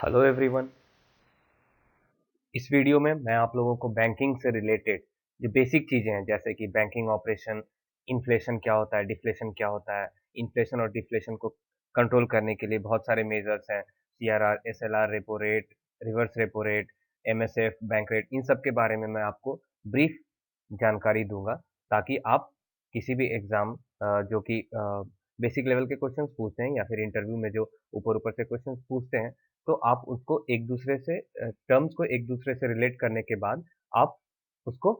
Hello everyone. इस video में मैं आप लोगों को बैंकिंग से रिलेटेड जो बेसिक चीज़ें हैं जैसे कि बैंकिंग ऑपरेशन, इन्फ्लेशन क्या होता है, डिफ्लेशन क्या होता है, इन्फ्लेशन और डिफ्लेशन को कंट्रोल करने के लिए बहुत सारे मेजर्स हैं, CRR, SLR, repo rate, reverse repo rate, MSF, bank rate, इन सब के बारे में मैं आपको ब्रीफ जानकारी दूंगा ताकि आप किसी भी एग्ज़ाम जो कि बेसिक लेवल के क्वेश्चंस पूछते हैं या फिर इंटरव्यू में जो ऊपर-ऊपर से क्वेश्चंस पूछते हैं, तो आप उसको एक दूसरे से टर्म्स को एक दूसरे से रिलेट करने के बाद आप उसको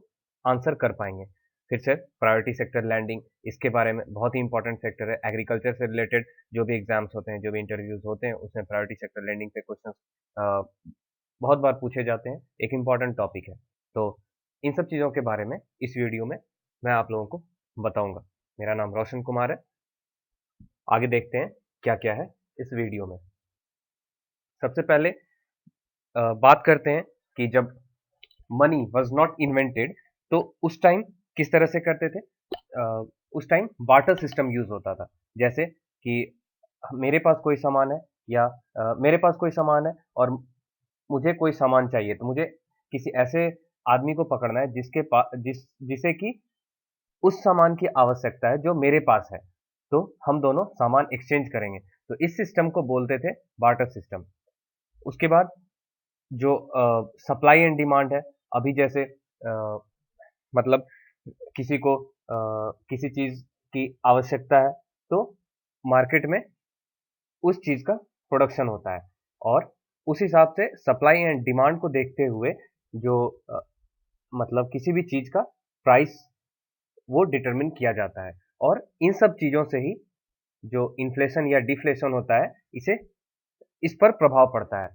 आंसर कर पाएँगे। फिर से प्रायोरिटी सेक्टर लैंडिंग, इसके बारे में बहुत ही इंपॉर्टेंट सेक्टर है। एग्रीकल्चर से रिलेटेड जो भी एग्ज़ाम्स होते हैं, जो भी इंटरव्यूज़ होते हैं, उसमें प्रायोरिटी सेक्टर लैंडिंग पे क्वेश्चंस बहुत बार पूछे जाते हैं, एक इम्पॉर्टेंट टॉपिक है। तो इन सब चीज़ों के बारे में इस वीडियो में मैं आप लोगों को बताऊँगा। मेरा नाम रोशन कुमार है। आगे देखते हैं क्या-क्या है इस वीडियो में। सबसे पहले बात करते हैं कि जब मनी वाज़ नॉट इन्वेंटेड तो उस टाइम किस तरह से करते थे? उस टाइम बार्टर सिस्टम यूज़ होता था। जैसे कि मेरे पास कोई सामान है या मेरे पास कोई सामान है और मुझे कोई सामान चाहिए, तो मुझे किसी ऐसे आदमी को पकड़ना है जिसे कि उस सामान की आवश्यकता है जो मेरे पास है। तो हम दोनों सामान एक्सचेंज करेंगे। तो इस सिस्टम को बोलते थे बार्टर सिस्टम। उसके बाद जो सप्लाई एंड डिमांड है, अभी जैसे मतलब किसी को किसी चीज़ की आवश्यकता है, तो मार्केट में उस चीज़ का प्रोडक्शन होता है और उस हिसाब से सप्लाई एंड डिमांड को देखते हुए जो मतलब किसी भी चीज़ का प्राइस वो डिटरमिन किया जाता है और इन सब चीज़ों से ही जो इन्फ्लेशन या डिफ्लेशन होता है, इस पर प्रभाव पड़ता है।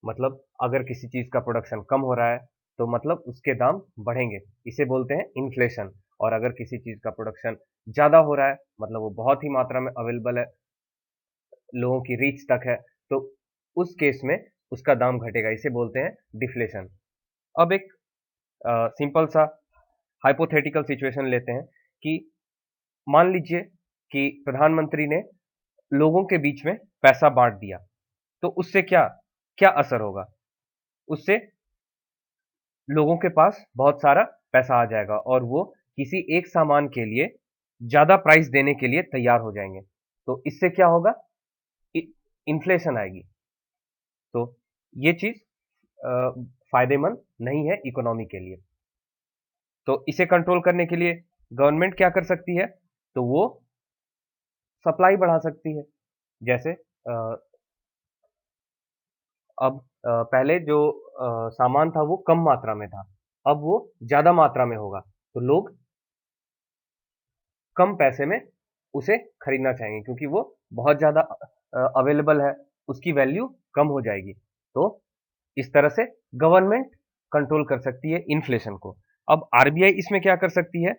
मतलब अगर किसी चीज़ का प्रोडक्शन कम हो रहा है, तो मतलब उसके दाम बढ़ेंगे, इसे बोलते हैं इन्फ्लेशन। और अगर किसी चीज़ का प्रोडक्शन ज़्यादा हो रहा है, मतलब वो बहुत ही मात्रा में अवेलेबल है, लोगों की रीच तक है, तो उस केस में उसका दाम घटेगा, इसे बोलते हैं डिफ्लेशन। अब एक सिंपल सा हाइपोथेटिकल सिचुएशन लेते हैं कि मान लीजिए कि प्रधानमंत्री ने लोगों के बीच में पैसा बाँट दिया, तो उससे क्या क्या असर होगा? उससे लोगों के पास बहुत सारा पैसा आ जाएगा और वो किसी एक सामान के लिए ज़्यादा प्राइस देने के लिए तैयार हो जाएँगे। तो इससे क्या होगा? इ इन्फ्लेशन आएगी। तो ये चीज़ फ़ायदेमंद नहीं है इकोनॉमी के लिए। तो इसे कंट्रोल करने के लिए गवर्नमेंट क्या कर सकती है? तो वो सप्लाई बढ़ा सकती है। जैसे अब पहले जो सामान था वो कम मात्रा में था, अब वो ज़्यादा मात्रा में होगा, तो लोग कम पैसे में उसे खरीदना चाहेंगे क्योंकि वो बहुत ज़्यादा अवेलेबल है, उसकी वैल्यू कम हो जाएगी। तो इस तरह से गवर्नमेंट कंट्रोल कर सकती है इन्फ्लेशन को। अब आरबीआई इसमें क्या कर सकती है?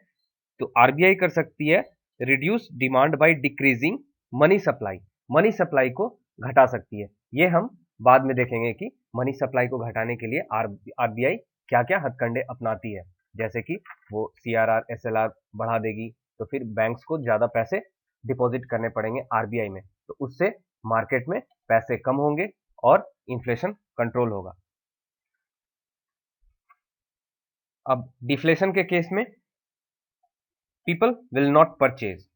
तो आरबीआई कर सकती है reduce demand by decreasing money supply. Money supply को घटा सकती है। ये हम बाद में देखेंगे कि मनी सप्लाई को घटाने के लिए आरबीआई क्या-क्या हथकंडे अपनाती है। जैसे कि वो सीआरआर, एसएलआर बढ़ा देगी, तो फिर बैंक्स को ज़्यादा पैसे डिपॉजिट करने पड़ेंगे आरबीआई में। तो उससे मार्केट में पैसे कम होंगे और इन्फ्लेशन कंट्रोल होगा। अब डिफ्लेशन के केस में पीपल विल नॉट परचेज,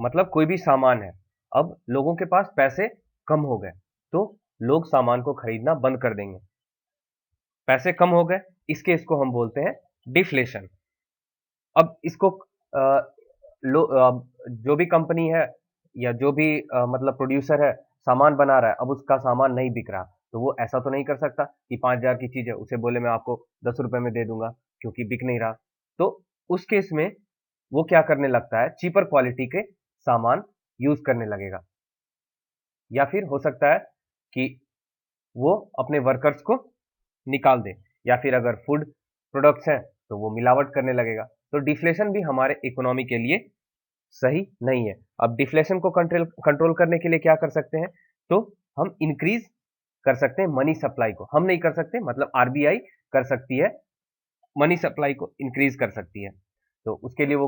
मतलब कोई भी सामान है, अब लोगों के पास पैसे कम हो गए, तो लोग सामान को खरीदना बंद कर देंगे। पैसे कम हो गए, इस केस को हम बोलते हैं डिफ्लेशन। अब इसको जो भी कंपनी है या जो भी मतलब प्रोड्यूसर है, सामान बना रहा है, अब उसका सामान नहीं बिक रहा, तो वो ऐसा तो नहीं कर सकता कि 5,000 की चीज़ है, उसे बोले मैं आपको ₹10 में दे दूँगा, क्योंकि बिक नहीं रहा। तो उस केस में वो क्या करने लगता है, चीपर क्वालिटी के सामान यूज़ करने लगेगा। या फिर हो सकता है कि वो अपने वर्कर्स को निकाल दे या फिर अगर फूड प्रोडक्ट्स हैं, तो वो मिलावट करने लगेगा। तो डिफ्लेशन भी हमारे इकोनॉमी के लिए सही नहीं है। अब डिफ्लेशन को कंट्रोल कंट्रोल करने के लिए क्या कर सकते हैं? तो हम इंक्रीज़ कर सकते हैं मनी सप्लाई को। हम नहीं कर सकते, मतलब आरबीआई कर सकती है, मनी सप्लाई को इंक्रीज़ कर सकती है। तो उसके लिए वो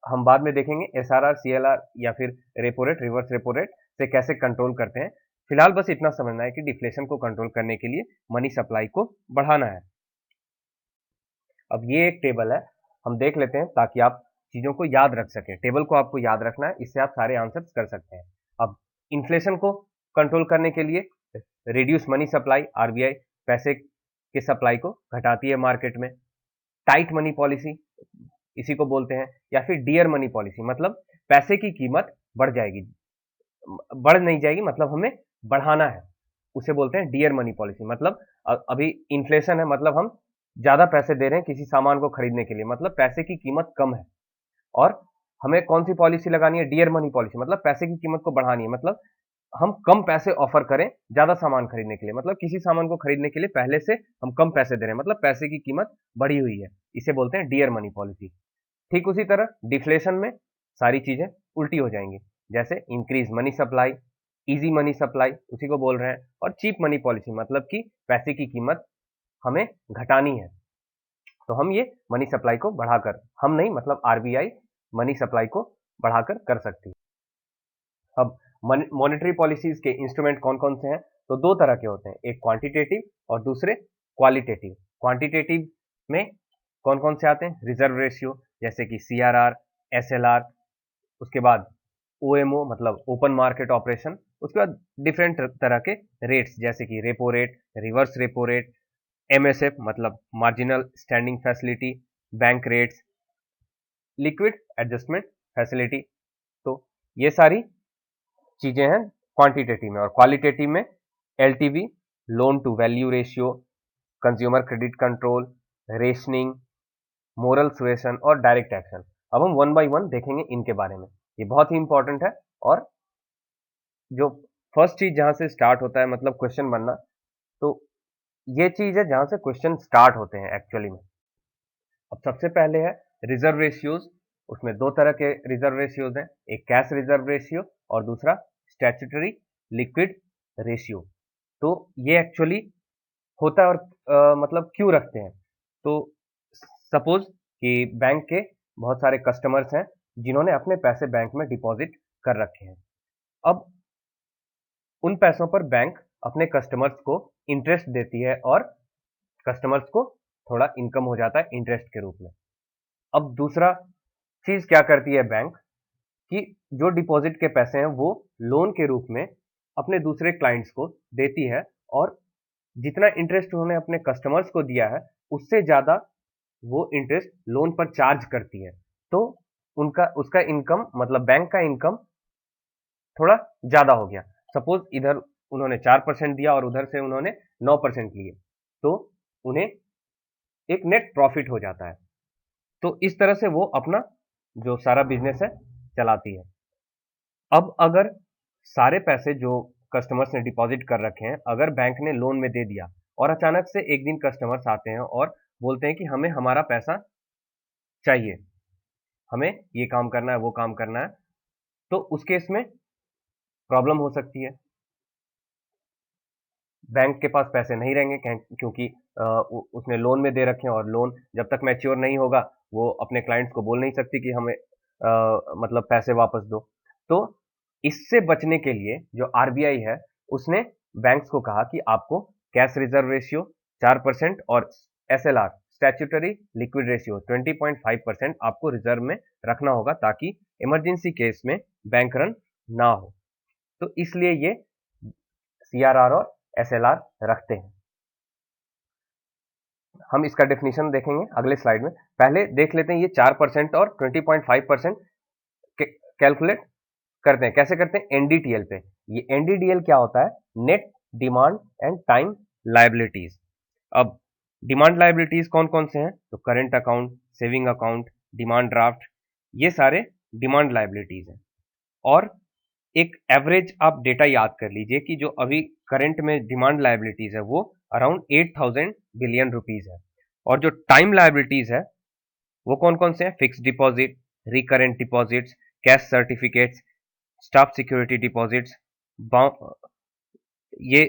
हम बाद में देखेंगे एसआरआर, सीएलआर या फिर repo rate, reverse repo rate से कैसे कंट्रोल करते हैं। फिलहाल बस इतना समझना है कि डिफ्लेशन को कंट्रोल करने के लिए मनी सप्लाई को बढ़ाना है। अब ये एक टेबल है, हम देख लेते हैं ताकि आप चीजों को याद रख सकें। टेबल को आपको याद रखना है, इससे आप सारे आंसर्स कर सकते हैं। अब इन्फ्लेशन को कंट्रोल करने के लिए रिड्यूस मनी सप्लाई, आरबीआई पैसे के सप्लाई को घटाती है मार्केट में। टाइट मनी पॉलिसी इसी को बोलते हैं, या फिर डियर मनी पॉलिसी, मतलब पैसे की कीमत बढ़ जाएगी, बढ़ नहीं जाएगी, मतलब हमें बढ़ाना है, उसे बोलते हैं डियर मनी पॉलिसी। मतलब अभी इन्फ्लेशन है, मतलब हम ज्यादा पैसे दे रहे हैं किसी सामान को खरीदने के लिए, मतलब पैसे की कीमत कम है, और हमें कौन सी पॉलिसी लगानी है, डियर मनी पॉलिसी, मतलब पैसे की कीमत को बढ़ानी है, मतलब हम कम पैसे ऑफर करें ज्यादा सामान खरीदने के लिए, मतलब किसी सामान को खरीदने के लिए पहले से हम कम पैसे दे रहे हैं, मतलब पैसे की कीमत बढ़ी हुई है, इसे बोलते हैं डियर मनी पॉलिसी। ठीक उसी तरह डिफ्लेशन में सारी चीजें उल्टी हो जाएंगी, जैसे increase money supply, easy money supply उसी को बोल रहे हैं, और चीप मनी पॉलिसी, मतलब कि पैसे की कीमत हमें घटानी है, तो हम ये मनी सप्लाई को बढ़ाकर, हम नहीं मतलब आरबीआई मनी सप्लाई को बढ़ाकर कर सकती है। अब मॉनेटरी पॉलिसीज के इंस्ट्रूमेंट कौन कौन से हैं, तो दो तरह के होते हैं, एक क्वांटिटेटिव और दूसरे क्वालिटेटिव। क्वांटिटेटिव में कौन कौन से आते हैं, रिजर्व रेशियो जैसे कि सीआरआर, एसएलआर, उसके बाद ओएमओ मतलब ओपन मार्केट ऑपरेशन, उसके बाद डिफरेंट तरह के रेट्स जैसे कि repo rate, reverse repo rate, MSF मतलब marginal standing facility, bank rates, liquid adjustment facility. तो ये सारी चीजें हैं क्वांटिटेटिव में। और क्वालिटेटिव में LTV, loan to value ratio, consumer credit control, rationing, moral suasion और डायरेक्ट एक्शन। अब हम वन बाय वन देखेंगे इनके बारे में, ये बहुत ही इंपॉर्टेंट है। और जो फर्स्ट चीज जहां से स्टार्ट होता है मतलब क्वेश्चन बनना, तो ये चीज है जहां से क्वेश्चन स्टार्ट होते हैं एक्चुअली में। अब सबसे पहले है रिजर्व रेशियोज, उसमें दो तरह के रिजर्व रेशियोज हैं, एक कैश रिजर्व रेशियो और दूसरा स्टैट्यूटरी लिक्विड रेशियो। तो ये एक्चुअली होता है और मतलब क्यों रखते हैं, तो सपोज कि बैंक के बहुत सारे कस्टमर्स हैं जिन्होंने अपने पैसे बैंक में डिपॉजिट कर रखे हैं। अब उन पैसों पर बैंक अपने कस्टमर्स को इंटरेस्ट देती है और कस्टमर्स को थोड़ा इनकम हो जाता है इंटरेस्ट के रूप में। अब दूसरा चीज क्या करती है बैंक, कि जो डिपॉजिट के पैसे हैं वो लोन के रूप में अपने दूसरे क्लाइंट्स को देती है, और जितना इंटरेस्ट उन्होंने अपने कस्टमर्स को दिया है उससे ज्यादा वो इंटरेस्ट लोन पर चार्ज करती है। तो उनका उसका इनकम मतलब बैंक का इनकम थोड़ा ज्यादा हो गया। सपोज इधर उन्होंने 4% दिया और उधर से उन्होंने 9% लिए, तो उन्हें एक नेट प्रॉफिट हो जाता है। तो इस तरह से वो अपना जो सारा बिजनेस है चलाती है। अब अगर सारे पैसे जो कस्टमर्स ने डिपॉजिट कर रखे हैं अगर बैंक ने लोन में दे दिया, और अचानक से एक दिन कस्टमर्स आते हैं और बोलते हैं कि हमें हमारा पैसा चाहिए, हमें ये काम करना है वो काम करना है, तो उस केस में प्रॉब्लम हो सकती है। बैंक के पास पैसे नहीं रहेंगे क्योंकि उसने लोन में दे रखे हैं, और लोन जब तक मैच्योर नहीं होगा वो अपने क्लाइंट्स को बोल नहीं सकती कि हमें मतलब पैसे वापस दो। तो इससे बचने के लिए जो आरबीआई है उसने बैंक्स को कहा कि आपको कैश रिजर्व रेशियो 4% और एसएलआर स्टैट्यूटरी लिक्विड रेशियो 20.5% आपको रिजर्व में रखना होगा, ताकि इमरजेंसी केस में बैंक रन ना हो। तो इसलिए ये सीआरआर और एसएलआर रखते हैं। हम इसका डेफिनेशन देखेंगे अगले स्लाइड में, पहले देख लेते हैं ये 4% और 20.5% कैलकुलेट करते हैं। कैसे करते हैं, एनडीटीएल पे। ये एनडीटीएल क्या होता है, net demand and time liabilities. अब डिमांड लायबिलिटीज कौन कौन से हैं, तो current account, saving account, demand draft, ये सारे डिमांड लायबिलिटीज हैं। और एक एवरेज आप डेटा याद कर लीजिए कि जो अभी करंट में डिमांड लायबिलिटीज है वो अराउंड 8000 बिलियन रुपीज है। और जो टाइम लायबिलिटीज है वो कौन कौन से हैं, fix deposit, recurrent deposits, cash certificates, staff security deposits, ये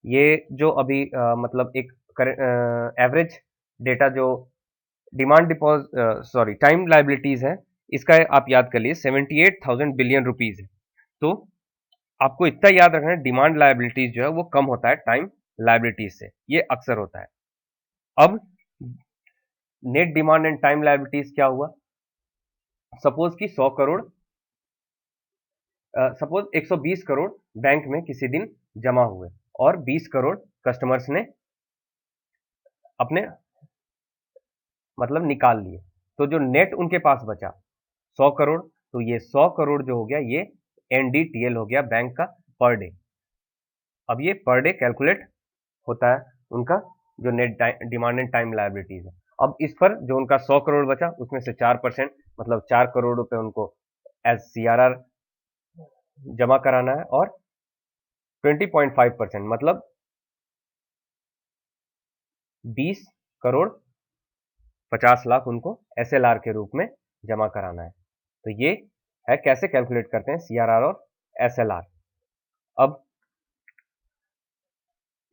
ये जो अभी मतलब एक एवरेज डेटा जो demand deposit sorry time liabilities है, इसका आप याद कर लीजिए 78,000 बिलियन रुपीज है। तो आपको इतना याद रखना है, डिमांड लायबिलिटीज जो है वो कम होता है टाइम लायबिलिटीज से, ये अक्सर होता है। अब net demand and time liabilities क्या हुआ? सपोज कि 100 करोड़, सपोज 120 करोड़ बैंक में किसी दिन जमा हुए और 20 करोड़ कस्टमर्स ने अपने मतलब निकाल लिए, तो जो नेट उनके पास बचा 100 करोड़, तो ये 100 करोड़ जो हो गया ये एनडीटीएल हो गया बैंक का पर डे। अब ये पर डे कैलकुलेट होता है उनका जो net demand and time liabilities है। अब इस पर जो उनका 100 करोड़ बचा उसमें से 4% मतलब 4 करोड़ रुपए उनको एज सीआरआर जमा कराना है, और 20.5% मतलब 20 करोड़ 50 लाख उनको एसएलआर के रूप में जमा कराना है। तो ये है कैसे कैलकुलेट करते हैं सीआरआर और एसएलआर। अब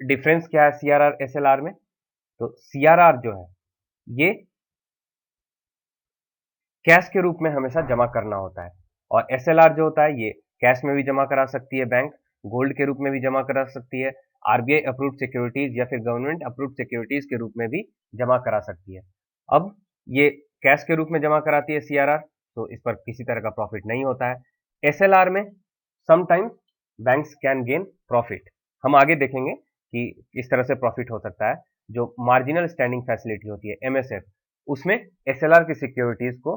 डिफरेंस क्या है सीआरआर एसएलआर में? तो सीआरआर जो है ये कैश के रूप में हमेशा जमा करना होता है, और एसएलआर जो होता है ये कैश में भी जमा करा सकती है बैंक, गोल्ड के रूप में भी जमा करा सकती है, आरबीआई अप्रूव्ड सिक्योरिटीज या फिर गवर्नमेंट अप्रूव्ड सिक्योरिटीज के रूप में भी जमा करा सकती है। अब ये कैश के रूप में जमा कराती है सीआरआर, तो इस पर किसी तरह का प्रॉफिट नहीं होता है। एसएलआर में sometimes banks can gain profit, हम आगे देखेंगे कि किस तरह से प्रॉफिट हो सकता है। जो मार्जिनल स्टैंडिंग फैसिलिटी होती है एमएसएफ, उसमें एसएलआर की सिक्योरिटीज को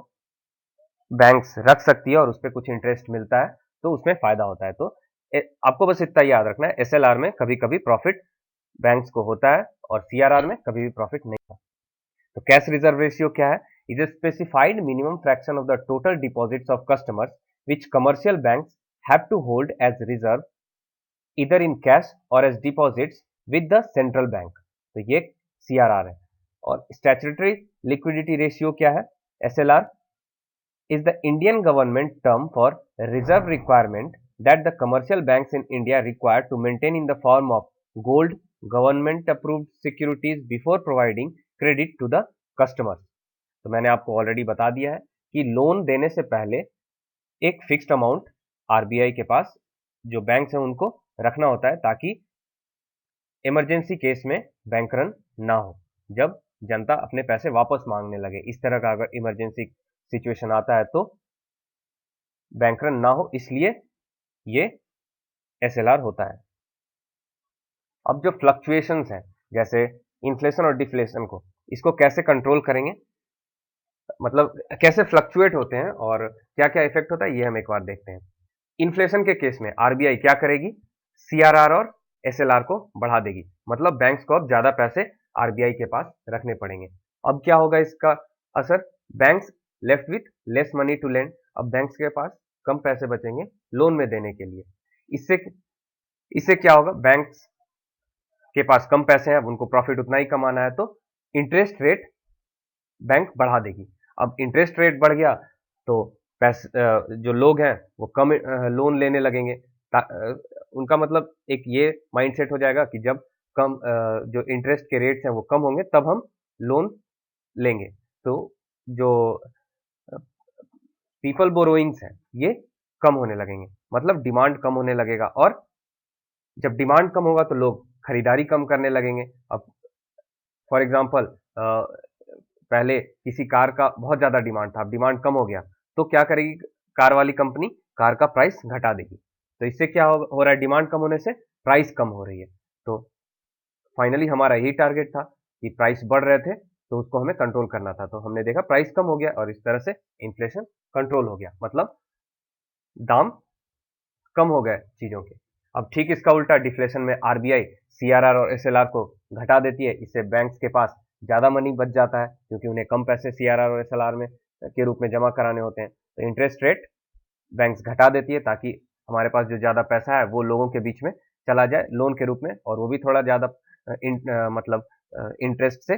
बैंक्स रख सकती है और उस पर कुछ इंटरेस्ट मिलता है, तो उसमें फायदा होता है। तो आपको बस इतना याद रखना है, एसएलआर में कभी कभी प्रॉफिट बैंक्स को होता है और सीआरआर में कभी भी प्रॉफिट नहीं होता। तो कैश रिजर्व रेशियो क्या है? Is a specified minimum fraction of the total deposits of customers which commercial banks have to hold as reserve either in cash और as deposits with the central bank. तो ये CRR है। और statutory liquidity ratio क्या है? SLR is the Indian government term for reserve requirement that the commercial banks in India require to maintain in the form of gold government approved securities before providing credit to the customers। तो मैंने आपको already बता दिया है कि loan देने से पहले एक फिक्स्ड अमाउंट आरबीआई के पास जो बैंक है उनको रखना होता है, ताकि इमरजेंसी केस में बैंक रन ना हो, जब जनता अपने पैसे वापस मांगने लगे, इस तरह का अगर इमरजेंसी सिचुएशन आता है तो बैंक रन ना हो, इसलिए ये एसएलआर होता है। अब जो फ्लक्चुएशंस हैं जैसे इन्फ्लेशन और डिफ्लेशन को, इसको कैसे कंट्रोल करेंगे, मतलब कैसे फ्लक्चुएट होते हैं और क्या क्या इफेक्ट होता है, ये हम एक बार देखते हैं। इन्फ्लेशन के केस में आरबीआई क्या करेगी? सीआरआर और एसएलआर को बढ़ा देगी, मतलब बैंक्स को अब ज्यादा पैसे आरबीआई के पास रखने पड़ेंगे। अब क्या होगा इसका असर? Banks left with less money to lend, अब बैंक्स के पास कम पैसे बचेंगे लोन में देने के लिए। इससे इससे क्या होगा? बैंक्स के पास कम पैसे हैं, अब उनको प्रॉफिट उतना ही कमाना है, तो इंटरेस्ट रेट बैंक बढ़ा देगी। अब इंटरेस्ट रेट बढ़ गया तो पैसे जो लोग हैं वो कम लोन लेने लगेंगे। उनका मतलब एक ये माइंडसेट हो जाएगा कि जब कम जो इंटरेस्ट के रेट्स हैं वो कम होंगे तब हम लोन लेंगे। तो जो पीपल बोरोइंग्स हैं ये कम होने लगेंगे, मतलब डिमांड कम होने लगेगा, और जब डिमांड कम होगा तो लोग खरीदारी कम करने लगेंगे। अब फॉर एग्जांपल पहले किसी कार का बहुत ज्यादा डिमांड था, अब डिमांड कम हो गया, तो क्या करेगी कार वाली कंपनी? कार का प्राइस घटा देगी। तो इससे क्या हो रहा है? डिमांड कम होने से प्राइस कम हो रही है। तो फाइनली हमारा यही टारगेट था कि प्राइस बढ़ रहे थे तो उसको हमें कंट्रोल करना था, तो हमने देखा प्राइस कम हो गया और इस तरह से इन्फ्लेशन कंट्रोल हो गया, मतलब दाम कम हो गए चीजों के। अब ठीक इसका उल्टा डिफ्लेशन में आरबीआई सीआरआर और एसएलआर को घटा देती है, इससे बैंक्स के पास ज्यादा मनी बच जाता है क्योंकि उन्हें कम पैसे सीआरआर और एसएलआर में के रूप में जमा कराने होते हैं। तो इंटरेस्ट रेट बैंक्स घटा देती है ताकि हमारे पास जो ज्यादा पैसा है वो लोगों के बीच में चला जाए लोन के रूप में, और वो भी थोड़ा ज्यादा मतलब इंटरेस्ट से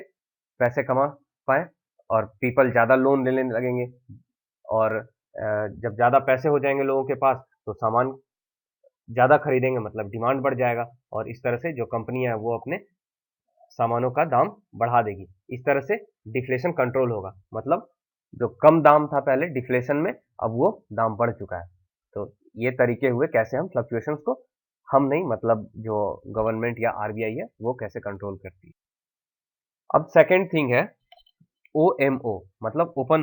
पैसे कमा पाए और पीपल ज्यादा लोन लेने लगेंगे, और जब ज्यादा पैसे हो जाएंगे लोगों के पास तो सामान ज्यादा खरीदेंगे, मतलब डिमांड बढ़ जाएगा, और इस तरह से जो कंपनी है वो अपने सामानों का दाम बढ़ा देगी। इस तरह से डिफ्लेशन कंट्रोल होगा, मतलब जो कम दाम था पहले डिफ्लेशन में अब वो दाम बढ़ चुका है। तो ये तरीके हुए कैसे हम फ्लक्चुएशंस को, हम नहीं मतलब जो गवर्नमेंट या आरबीआई है वो कैसे कंट्रोल करती है। अब सेकंड थिंग है ओएमओ, मतलब ओपन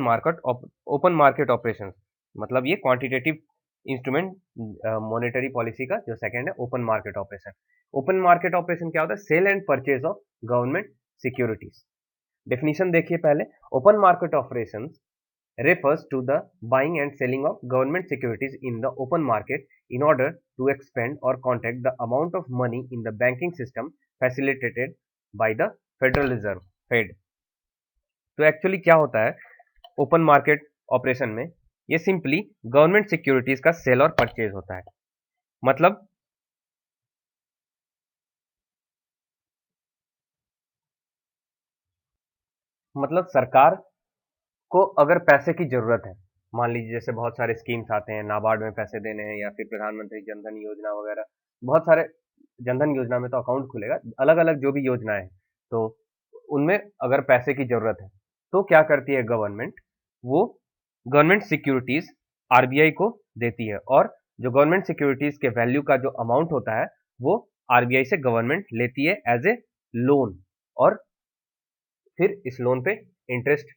मार्केट ऑपरेशंस, मतलब ये क्वांटिटेटिव इंस्ट्रूमेंट मॉनेटरी पॉलिसी का जो सेकंड है open market operation. Open market operation क्या होता है? Sale and purchase of government securities. Definition देखिए पहले। Open market operations refers to the buying and selling of government securities in the open market in order to expend or contract the amount of money in the banking system facilitated by the Federal Reserve Fed। तो actually क्या होता है open market operation में? ये simply government securities का cell और purchase होता है। मतलब सरकार को अगर पैसे की जरूरत है, मान लीजिए जैसे बहुत सारे स्कीम्स आते हैं, नाबार्ड में पैसे देने हैं या फिर प्रधानमंत्री जनधन योजना वगैरह, बहुत सारे, जनधन योजना में तो अकाउंट खुलेगा, अलग अलग जो भी योजनाएं हैं, तो उनमें अगर पैसे की जरूरत है तो क्या करती है गवर्नमेंट? वो गवर्नमेंट सिक्योरिटीज आरबीआई को देती है, और जो गवर्नमेंट सिक्योरिटीज के वैल्यू का जो अमाउंट होता है वो आरबीआई से गवर्नमेंट लेती है एज ए लोन, और फिर इस लोन पे इंटरेस्ट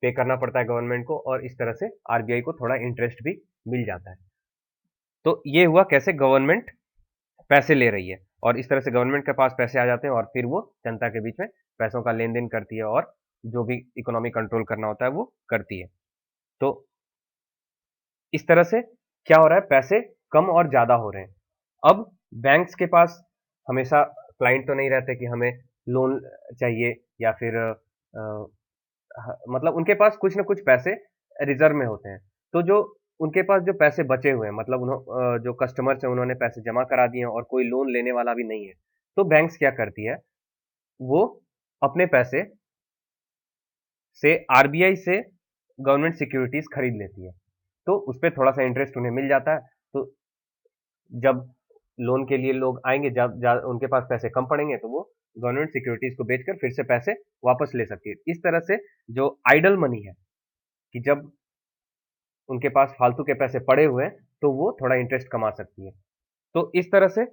पे करना पड़ता है गवर्नमेंट को, और इस तरह से आरबीआई को थोड़ा इंटरेस्ट भी मिल जाता है। तो ये हुआ कैसे गवर्नमेंट पैसे ले रही है, और इस तरह से गवर्नमेंट के पास पैसे आ जाते हैं और फिर वो जनता के बीच में पैसों का लेन देन करती है और जो भी इकोनॉमी कंट्रोल करना होता है वो करती है। तो इस तरह से क्या हो रहा है? पैसे कम और ज्यादा हो रहे हैं। अब बैंक्स के पास हमेशा क्लाइंट तो नहीं रहते कि हमें लोन चाहिए, या फिर मतलब उनके पास कुछ ना कुछ पैसे रिजर्व में होते हैं। तो जो उनके पास जो पैसे बचे हुए हैं, मतलब जो कस्टमर्स हैं उन्होंने पैसे जमा करा दिए हैं और कोई लोन लेने वाला भी नहीं है, तो बैंक्स क्या करती है? वो अपने पैसे से आरबीआई से गवर्नमेंट सिक्योरिटीज खरीद लेती है, तो उस पर थोड़ा सा इंटरेस्ट उन्हें मिल जाता है। तो जब लोन के लिए लोग आएंगे, जब उनके पास पैसे कम पड़ेंगे, तो वो गवर्नमेंट सिक्योरिटीज को बेचकर फिर से पैसे वापस ले सकती है। इस तरह से जो आइडल मनी है, कि जब उनके पास फालतू के पैसे पड़े हुए हैं तो वो थोड़ा इंटरेस्ट कमा सकती है। तो इस तरह से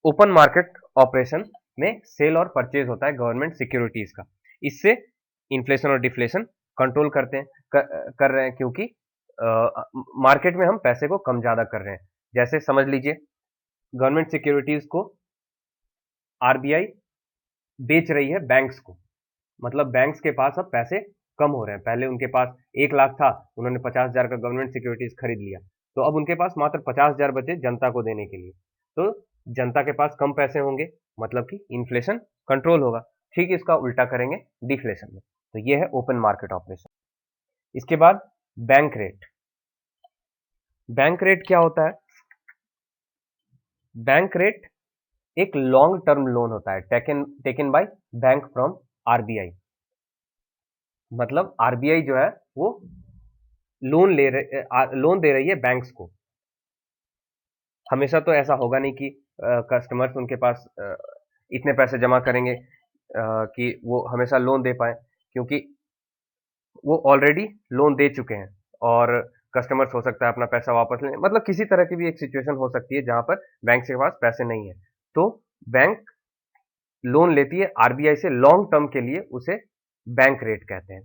ओपन मार्केट ऑपरेशन में सेल और परचेज होता है गवर्नमेंट सिक्योरिटीज का। इससे इन्फ्लेशन और डिफ्लेशन कंट्रोल करते हैं, कर रहे हैं, क्योंकि मार्केट में हम पैसे को कम ज्यादा कर रहे हैं। जैसे समझ लीजिए गवर्नमेंट सिक्योरिटीज को आरबीआई बेच रही है बैंक्स को, मतलब बैंक्स के पास अब पैसे कम हो रहे हैं। पहले उनके पास 1 लाख था, उन्होंने 50,000 का गवर्नमेंट सिक्योरिटीज खरीद लिया, तो अब उनके पास मात्र 50,000 बचे जनता को देने के लिए। तो जनता के पास कम पैसे होंगे, मतलब कि इन्फ्लेशन कंट्रोल होगा। ठीक इसका उल्टा करेंगे डिफ्लेशन में। तो ये है ओपन मार्केट ऑपरेशन। इसके बाद बैंक रेट। बैंक रेट क्या होता है? बैंक रेट एक लॉन्ग टर्म लोन होता है, taken by bank from RBI. मतलब आरबीआई जो है वो लोन दे रही है बैंक्स को। हमेशा तो ऐसा होगा नहीं कि कस्टमर्स उनके पास इतने पैसे जमा करेंगे कि वो हमेशा लोन दे पाए, क्योंकि वो ऑलरेडी लोन दे चुके हैं और कस्टमर्स हो सकता है अपना पैसा वापस लें, मतलब किसी तरह की भी एक सिचुएशन हो सकती है जहां पर बैंक के पास पैसे नहीं है, तो बैंक लोन लेती है आरबीआई से लॉन्ग टर्म के लिए, उसे बैंक रेट कहते हैं।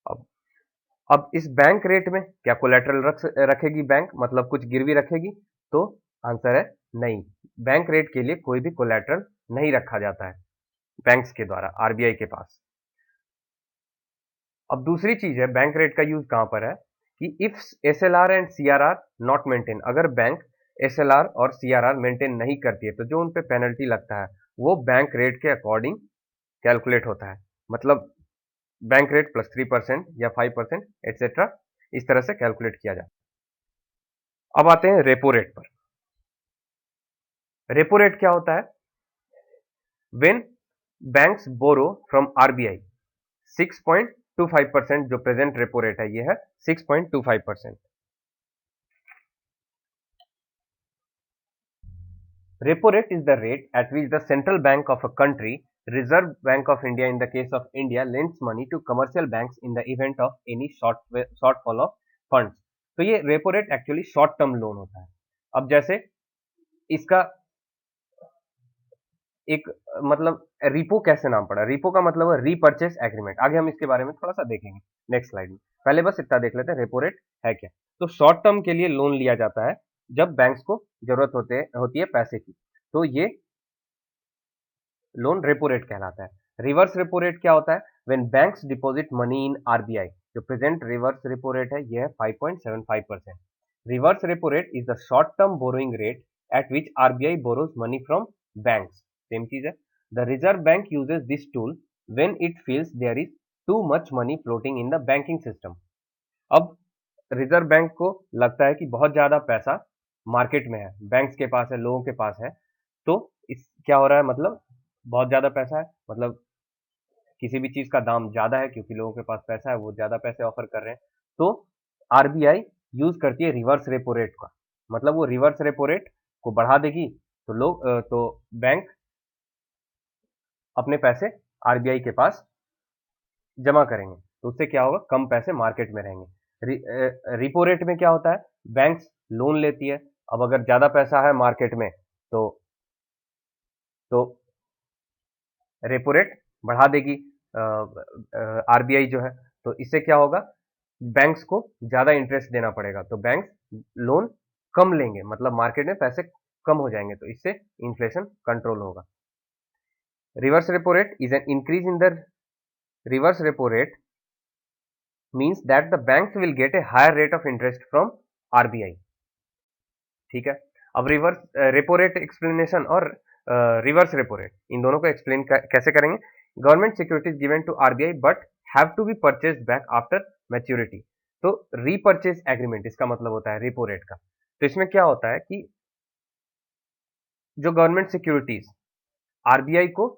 अब अब इस बैंक रेट में क्या कोलेटरल रखेगी बैंक, मतलब कुछ गिरवी रखेगी? तो आंसर है नहीं। बैंक रेट के लिए कोई भी कोलेटरल नहीं रखा जाता है बैंक्स के द्वारा आरबीआई के पास। अब दूसरी चीज है बैंक रेट का यूज कहां पर है, कि if SLR and CRR not maintain, अगर बैंक एसएलआर और सीआरआर मेंटेन नहीं करती है तो जो उन पे पेनल्टी लगता है वो बैंक रेट के अकॉर्डिंग कैलकुलेट होता है। मतलब बैंक रेट प्लस 3% या 5% एटसेट्रा, इस तरह से कैलकुलेट किया जाता है। अब आते हैं रेपो रेट पर। रेपो रेट क्या होता है? When banks borrow from RBI 6.25%, जो प्रेजेंट रेपो रेट है ये है 6.25%। Repo rate is the rate at which the central bank of a country, Reserve Bank of India in the case of India, lends money to commercial banks in the event of any shortfall of funds। तो ये repo rate actually short term loan होता है। अब जैसे इसका एक मतलब repo कैसे नाम पड़ा, रिपो का मतलब है रीपर्चेस एग्रीमेंट। आगे हम इसके बारे में थोड़ा सा देखेंगे नेक्स्ट स्लाइड में। पहले बस इतना देख लेते हैं रेपो रेट है क्या। तो शॉर्ट टर्म के लिए लोन लिया जाता है जब बैंक्स को जरूरत होती है पैसे की, तो ये लोन रेपो रेट कहलाता है। रिवर्स रेपो रेट क्या होता है? When banks deposit money in RBI, जो प्रेजेंट रिवर्स रेपो रेट है ये है 5.75%। Reverse repo rate is the short term borrowing rate at which RBI borrows money from banks. Same चीज है। The reserve bank uses this tool when it feels there is too much money floating in the banking system. अब reserve bank को लगता है कि बहुत ज्यादा पैसा मार्केट में है, बैंक्स के पास है, लोगों के पास है, तो इस क्या हो रहा है, मतलब बहुत ज्यादा पैसा है, मतलब किसी भी चीज का दाम ज्यादा है क्योंकि लोगों के पास पैसा है, वो ज्यादा पैसे ऑफर कर रहे हैं, तो आरबीआई यूज करती है रिवर्स रेपो रेट का। मतलब वो रिवर्स रेपो रेट को बढ़ा देगी तो तो बैंक अपने पैसे आरबीआई के पास जमा करेंगे, तो उससे क्या होगा, कम पैसे मार्केट में रहेंगे। रिपो रेट में क्या होता है, बैंक्स लोन लेती है, अब अगर ज्यादा पैसा है मार्केट में तो रेपो रेट बढ़ा देगी आरबीआई जो है, तो इससे क्या होगा, बैंक्स को ज्यादा इंटरेस्ट देना पड़ेगा, तो बैंक्स लोन कम लेंगे, मतलब मार्केट में पैसे कम हो जाएंगे, तो इससे इन्फ्लेशन कंट्रोल होगा। Reverse repo rate is an increase in the reverse repo rate means that the banks will get a higher rate of interest from RBI. ठीक है। अब रिवर्स रेपो रेट एक्सप्लेनेशन और रिवर्स रेपो रेट, इन दोनों को explain कैसे करेंगे। Government securities given to RBI but have to be purchase back after maturity. तो रीपर्चेज एग्रीमेंट इसका मतलब होता है रेपो रेट का। तो इसमें क्या होता है कि जो गवर्नमेंट सिक्योरिटीज आरबीआई को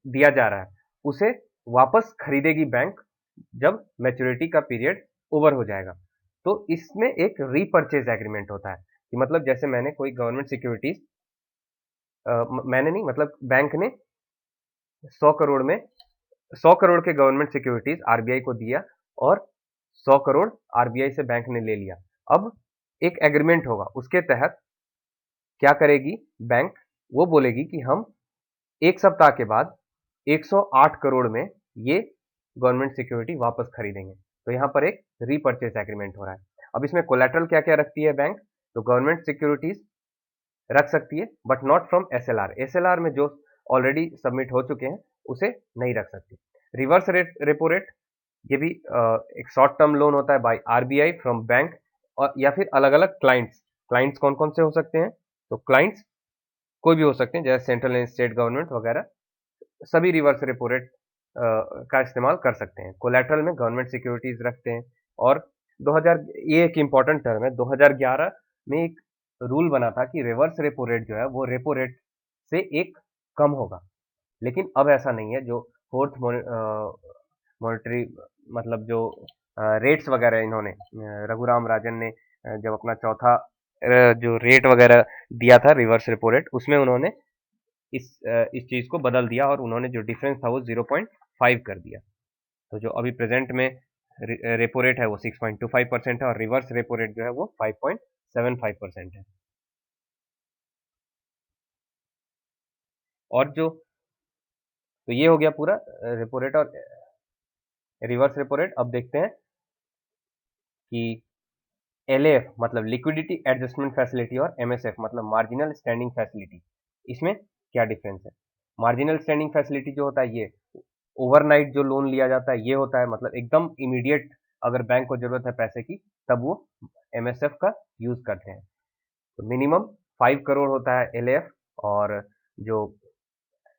दिया जा रहा है उसे वापस खरीदेगी बैंक जब मैच्योरिटी का पीरियड ओवर हो जाएगा। तो इसमें एक रीपर्चेज एग्रीमेंट होता है कि मतलब जैसे मैंने कोई गवर्नमेंट सिक्योरिटीज मैंने नहीं, मतलब बैंक ने 100 करोड़ में 100 करोड़ के गवर्नमेंट सिक्योरिटीज आरबीआई को दिया और 100 करोड़ आरबीआई से बैंक ने ले लिया। अब एक एग्रीमेंट होगा, उसके तहत क्या करेगी बैंक, वो बोलेगी कि हम एक सप्ताह के बाद 108 करोड़ में ये गवर्नमेंट सिक्योरिटी वापस खरीदेंगे। तो यहाँ पर एक रीपर्चेज एग्रीमेंट हो रहा है। अब इसमें कोलेट्रल क्या क्या रखती है बैंक, तो गवर्नमेंट सिक्योरिटीज रख सकती है but not from SLR. SLR में जो ऑलरेडी सबमिट हो चुके हैं उसे नहीं रख सकती। रिवर्स रेपो रेट ये भी एक शॉर्ट टर्म लोन होता है बाय आरबीआई फ्रॉम बैंक, और या फिर अलग अलग क्लाइंट्स कौन कौन से हो सकते हैं, तो क्लाइंट्स कोई भी हो सकते हैं जैसे सेंट्रल एंड स्टेट गवर्नमेंट वगैरह, सभी रिवर्स रेपो रेट का इस्तेमाल कर सकते हैं। कोलेट्रल में गवर्नमेंट सिक्योरिटीज रखते हैं। और 2000, ये एक इंपॉर्टेंट टर्म है, 2011 में एक रूल बना था कि रिवर्स रेपो रेट जो है वो रेपो रेट से एक कम होगा, लेकिन अब ऐसा नहीं है। जो फोर्थ मॉनेटरी मतलब जो रेट्स वगैरह इन्होंने रघुराम राजन ने जब अपना चौथा जो रेट वगैरह दिया था रिवर्स रेपो रेट, उसमें उन्होंने इस चीज को बदल दिया और उन्होंने जो डिफरेंस था वो 0.5 कर दिया। तो जो अभी प्रेजेंट में रेपो रेट है वो 6.25% है और रिवर्स रेपो रेट जो है वो 5.75% है। और जो तो ये हो गया पूरा रेपो रेट और रिवर्स रेपो रेट। अब देखते हैं कि एलएएफ मतलब लिक्विडिटी एडजस्टमेंट फैसिलिटी और एमएसएफ मतलब मार्जिनल स्टैंडिंग फैसिलिटी, इसमें क्या डिफरेंस है। मार्जिनल स्टैंडिंग फैसिलिटी जो होता है ये ओवरनाइट जो लोन लिया जाता है ये होता है, मतलब एकदम इमीडिएट अगर बैंक को जरूरत है पैसे की तब वो एमएसएफ का यूज करते हैं। तो मिनिमम 5 करोड़ होता है एलएएफ, और जो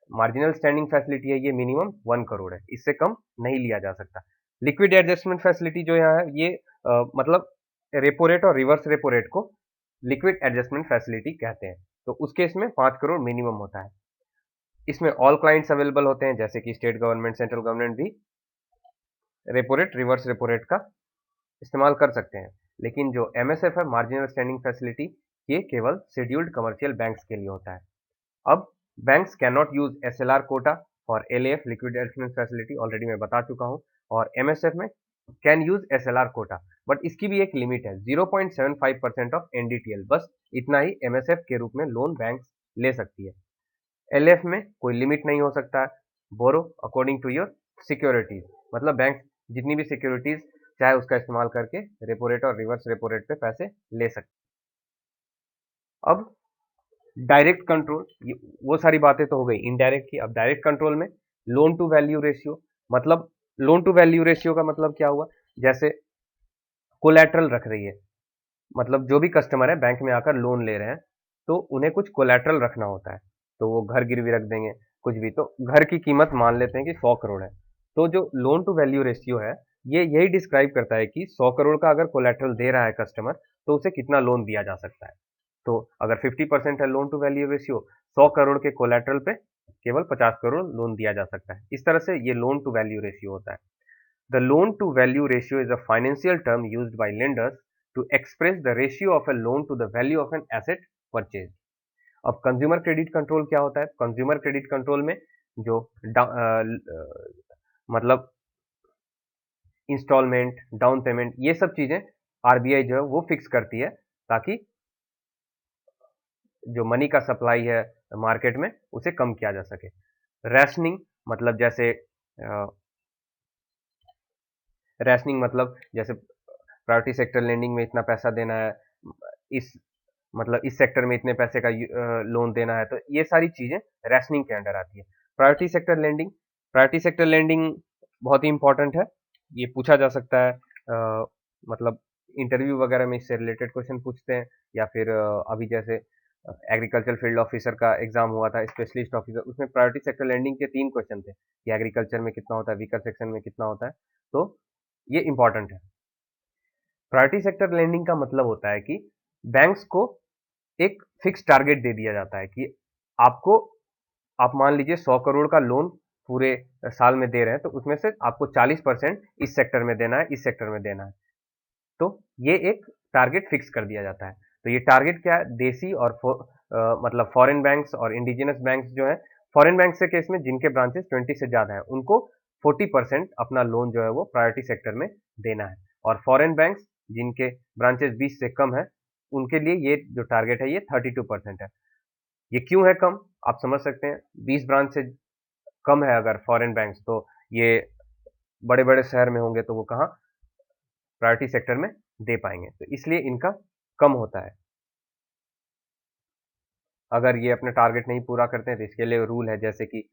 मार्जिनल स्टैंडिंग फैसिलिटी है ये मिनिमम 1 करोड़ है, इससे कम नहीं लिया जा सकता। लिक्विड एडजस्टमेंट फैसिलिटी जो यहाँ है ये मतलब रेपो रेट और रिवर्स रेपो रेट को लिक्विड एडजस्टमेंट फैसिलिटी कहते हैं। तो उस केस में 5 करोड़ मिनिमम होता है। इसमें ऑल क्लाइंट्स अवेलेबल होते हैं जैसे कि स्टेट गवर्नमेंट, सेंट्रल गवर्नमेंट भी repo rate reverse repo rate का इस्तेमाल कर सकते हैं। लेकिन जो एमएसएफ है मार्जिनल स्टैंडिंग फैसिलिटी, ये केवल शेड्यूल्ड कमर्शियल बैंक्स के लिए होता है। अब banks can not use SLR quota for LAF liquid adjustment facility, already मैं बता चुका हूं। और एमएसएफ में can use SLR quota, but इसकी भी एक लिमिट है 0.75% ऑफ NDTL, बस इतना ही MSF के रूप में लोन बैंक ले सकती है। LF में कोई लिमिट नहीं हो सकता है। बोरो अकॉर्डिंग टू योर सिक्योरिटीज, मतलब बैंक जितनी भी सिक्योरिटीज चाहे उसका इस्तेमाल करके रेपो रेट और रिवर्स रेपो रेट पे पैसे ले सकते। अब डायरेक्ट कंट्रोल, वो सारी बातें तो हो गई इनडायरेक्ट की। अब डायरेक्ट कंट्रोल में लोन टू वैल्यू रेशियो, मतलब लोन टू वैल्यू रेशियो का मतलब क्या हुआ, जैसे कोलैटरल रख रही है, मतलब जो भी कस्टमर है बैंक में आकर लोन ले रहे हैं तो उन्हें कुछ कोलैटरल रखना होता है, तो वो घर गिरवी रख देंगे कुछ भी, तो घर की कीमत मान लेते हैं कि 100 करोड़ है। तो जो लोन टू वैल्यू रेशियो है ये यही डिस्क्राइब करता है कि 100 करोड़ का अगर कोलैटरल दे रहा है कस्टमर तो उसे कितना लोन दिया जा सकता है। तो अगर 50% है loan to value ratio, 100 crore के कोलैटरल पे केवल 50 करोड़ लोन दिया जा सकता है। इस तरह से ये लोन टू वैल्यू रेशियो होता है। The loan to value ratio is a financial term used by lenders to express the ratio of a loan to the value of an asset purchased. अब कंज्यूमर क्रेडिट कंट्रोल क्या होता है? Consumer credit control में जो मतलब instalment, down payment, ये सब चीजें आरबीआई जो है वो फिक्स करती है ताकि जो मनी का सप्लाई है मार्केट में उसे कम किया जा सके। रैशनिंग मतलब जैसे रैशनिंग मतलब जैसे प्रायोरिटी सेक्टर लेंडिंग में इतना पैसा देना है, इस मतलब इस सेक्टर में इतने पैसे का लोन देना है, तो ये सारी चीजें रैशनिंग के अंडर आती है। प्रायोरिटी सेक्टर लेंडिंग बहुत ही इंपॉर्टेंट है, ये पूछा जा सकता है, मतलब इंटरव्यू वगैरह में इससे रिलेटेड क्वेश्चन पूछते हैं, या फिर अभी जैसे एग्रीकल्चर फील्ड ऑफिसर का एग्जाम हुआ था, स्पेशलिस्ट ऑफिसर, उसमें प्रायोरिटी सेक्टर लेंडिंग के 3 क्वेश्चन थे कि एग्रीकल्चर में कितना होता है, वीकर सेक्शन में कितना होता है, तो ये इंपॉर्टेंट है। प्रायोरिटी सेक्टर लेंडिंग का मतलब होता है कि बैंक्स को एक फिक्स टारगेट दे दिया जाता है कि आपको, आप मान लीजिए 100 करोड़ का लोन पूरे साल में दे रहे हैं, तो उसमें से आपको 40% इस सेक्टर में देना है, इस सेक्टर में देना है, तो ये एक टारगेट फिक्स कर दिया जाता है। तो ये टारगेट क्या है, देसी और मतलब फॉरेन बैंक्स और इंडिजिनस बैंक्स जो है, फॉरेन बैंक के केस में जिनके ब्रांचेस 20 से ज्यादा है उनको 40% अपना लोन जो है वो प्रायोरिटी सेक्टर में देना है, और फॉरेन बैंक्स जिनके ब्रांचेस 20 से कम है उनके लिए ये जो टारगेट है ये 32% है। ये क्यों है कम, आप समझ सकते हैं, 20 ब्रांच से कम है अगर फॉरेन बैंक्स, तो ये बड़े बड़े शहर में होंगे तो वो कहाँ प्रायोरिटी सेक्टर में दे पाएंगे, तो इसलिए इनका कम होता है। अगर ये अपने टारगेट नहीं पूरा करते हैं तो इसके लिए रूल है, जैसे कि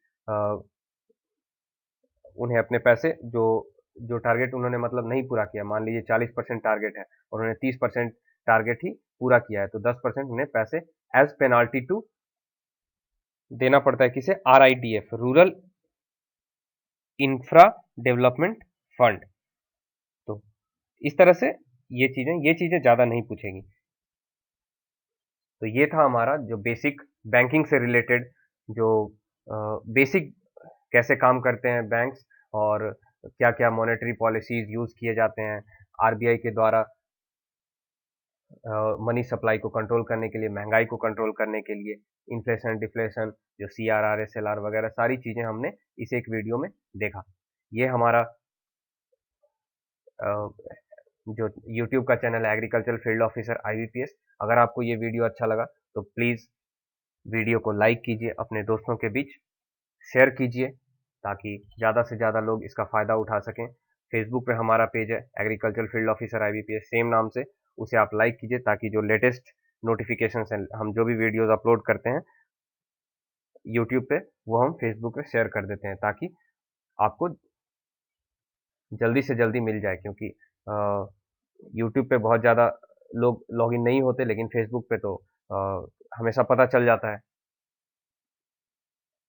उन्हें अपने पैसे जो जो टारगेट उन्होंने मतलब नहीं पूरा किया, मान लीजिए 40% टारगेट है और उन्होंने 30% टारगेट ही पूरा किया है, तो 10% उन्हें पैसे एज पेनाल्टी टू देना पड़ता है, किसे, RIDF, rural infra development fund. तो इस तरह से ये चीजें ज्यादा नहीं पूछेगी। तो ये था हमारा जो बेसिक बैंकिंग से रिलेटेड, जो बेसिक कैसे काम करते हैं बैंक्स, और क्या क्या मॉनेटरी पॉलिसीज यूज किए जाते हैं आरबीआई के द्वारा मनी सप्लाई को कंट्रोल करने के लिए, महंगाई को कंट्रोल करने के लिए, इन्फ्लेशन डिफ्लेशन, जो CRR SLR वगैरह सारी चीजें हमने इस एक वीडियो में देखा। ये हमारा जो यूट्यूब का चैनल है एग्रीकल्चर फील्ड ऑफिसर IBPS। अगर आपको ये वीडियो अच्छा लगा तो प्लीज़ वीडियो को लाइक कीजिए, अपने दोस्तों के बीच शेयर कीजिए ताकि ज़्यादा से ज़्यादा लोग इसका फ़ायदा उठा सकें। फेसबुक पे हमारा पेज है agriculture field officer IBPS, same नाम से, उसे आप लाइक कीजिए ताकि जो लेटेस्ट नोटिफिकेशन हैं, हम जो भी वीडियोज़ अपलोड करते हैं यूट्यूब पे, वो हम फेसबुक पे शेयर कर देते हैं ताकि आपको जल्दी से जल्दी मिल जाए, क्योंकि यूट्यूब पे बहुत ज़्यादा लोग लॉगिन नहीं होते, लेकिन फेसबुक पे तो हमेशा पता चल जाता है।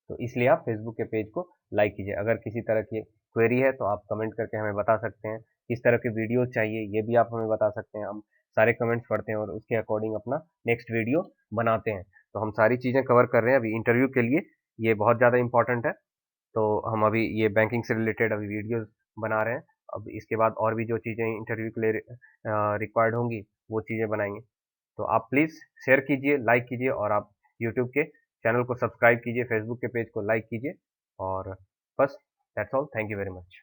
तो इसलिए आप फेसबुक के पेज को लाइक कीजिए। अगर किसी तरह की क्वेरी है तो आप कमेंट करके हमें बता सकते हैं, किस तरह के वीडियो चाहिए ये भी आप हमें बता सकते हैं। हम सारे कमेंट्स पढ़ते हैं और उसके अकॉर्डिंग अपना नेक्स्ट वीडियो बनाते हैं। तो हम सारी चीज़ें कवर कर रहे हैं अभी इंटरव्यू के लिए, ये बहुत ज़्यादा इंपॉर्टेंट है। तो हम अभी ये बैंकिंग से रिलेटेड अभी वीडियोस बना रहे हैं। अब इसके बाद और भी जो चीज़ें इंटरव्यू के लिए रिक्वायर्ड होंगी वो चीज़ें बनाएंगे। तो आप प्लीज़ शेयर कीजिए, लाइक कीजिए, और आप यूट्यूब के चैनल को सब्सक्राइब कीजिए, फेसबुक के पेज को लाइक कीजिए, और बस that's all. Thank you very much.